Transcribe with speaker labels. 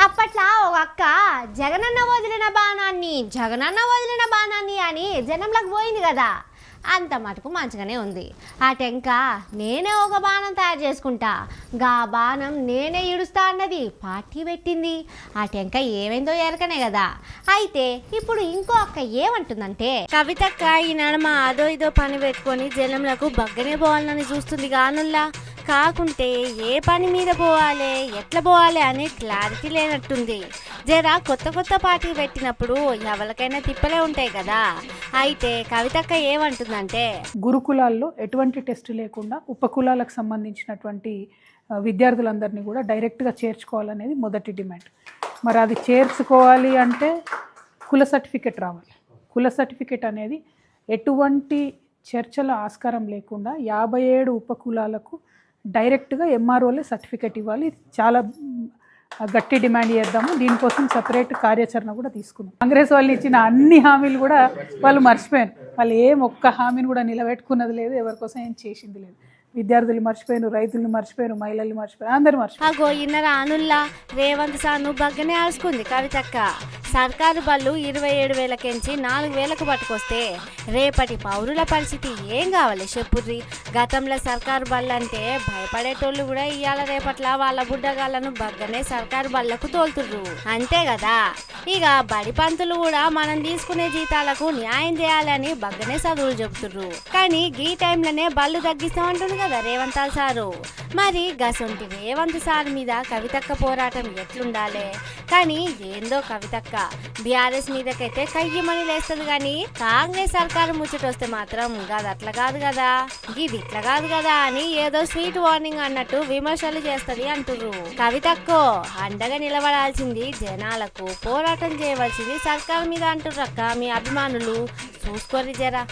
Speaker 1: అప్పట్లో ఒక అక్క జగనన్న వదిలిన బాణాన్ని అని జనంలోకి పోయింది కదా. అంత మటుకు మంచిగానే ఉంది. ఆ టెంక నేనే ఒక బాణం తయారు చేసుకుంటా, గా బాణం నేనే ఇడుస్తా అన్నది పార్టీ పెట్టింది. ఆ టెంక ఏమైందో ఎరకనే కదా. అయితే ఇప్పుడు ఇంకో అక్క ఏమంటుందంటే,
Speaker 2: కవితక్క ఈ నడమ అదో ఇదో పని పెట్టుకొని జనంలకు బగ్గనే పోవాలని చూస్తుంది గానుల్లా. కాకుంటే ఏ పని మీద పోవాలి, ఎట్లా పోవాలి అనే క్లారిటీ లేనట్టుంది. జరా కొత్త పార్టీ పెట్టినప్పుడు ఎవరికైనా తిప్పలే ఉంటాయి కదా. అయితే కవితక్క ఏమంటుందంటే,
Speaker 3: గురుకులాల్లో ఎటువంటి టెస్ట్ లేకుండా ఉపకులాలకు సంబంధించినటువంటి విద్యార్థులందరినీ కూడా డైరెక్ట్గా చేర్చుకోవాలనేది మొదటి డిమాండ్. మరి అది చేర్చుకోవాలి అంటే కుల సర్టిఫికెట్ రావాలి. కుల సర్టిఫికెట్ అనేది ఎటువంటి చర్చల ఆస్కారం లేకుండా 57 ఉపకులాలకు డైరెక్ట్గా ఎంఆర్ఓలే సర్టిఫికెట్ ఇవ్వాలి. చాలా గట్టి డిమాండ్ చేద్దాము. దీనికోసం సపరేట్ కార్యాచరణ కూడా తీసుకున్నాం. కాంగ్రెస్ వాళ్ళు ఇచ్చిన అన్ని హామీలు కూడా వాళ్ళు మర్చిపోయారు. వాళ్ళు ఒక్క హామీని కూడా నిలబెట్టుకున్నది లేదు, ఎవరికోసం ఏం చేసింది లేదు. విద్యార్థులు మర్చిపోయారు, రైతులు మర్చిపోయారు, మహిళలు మర్చిపోయారు, అందరూ మర్చిపోయారు.
Speaker 2: అగో ఇన్నర ఆనుల్లా రేవంత్ సాను బగ్గనే ఆల్చుకుంది కవితక్క. సర్కారు బళ్ళు 27,000కెంచి 4,000కు పట్టుకొస్తే రేపటి పౌరుల పరిస్థితి ఏం కావాలి చెప్పుర్రి. గతంలో సర్కారు బళ్ళు అంటే భయపడేటోళ్ళు కూడా ఇవాళ రేపట్ల వాళ్ళ బుడ్డగాళ్ళను బగ్గనే సర్కారు బళ్ళకు తోలుతుర్రు. అంతే కదా. ఇక బడి పంతులు కూడా మనం తీసుకునే జీతాలకు న్యాయం చేయాలని బగ్గనే చదువులు చెబుతుర్రు. కానీ ఈ టైంలోనే బళ్ళు తగ్గిస్తామంటుంది కదా రేవంత్ సారు. మరి గసొంటి రేవంత్ సార్ మీద కవితక్క పోరాటం ఎట్లుండాలి. కానీ ఏందో కవితక్క బీఆర్ఎస్ మీదకైతే కయ్యమని లేస్తుంది. కానీ కాంగ్రెస్ సర్కారు ముచ్చటొస్తే మాత్రం గది అట్లా కాదు కదా, ఇది ఇట్లా కాదు కదా అని ఏదో స్వీట్ వార్నింగ్ అన్నట్టు విమర్శలు చేస్తుంది అంటుర్రు. కవితక్కో అండగా నిలబడాల్సింది జనాలకు, పోరాటం చేయవలసింది సర్కారు మీద అంటుర్రక్క మీ అభిమానులు. చూసుకోర్రి జరా.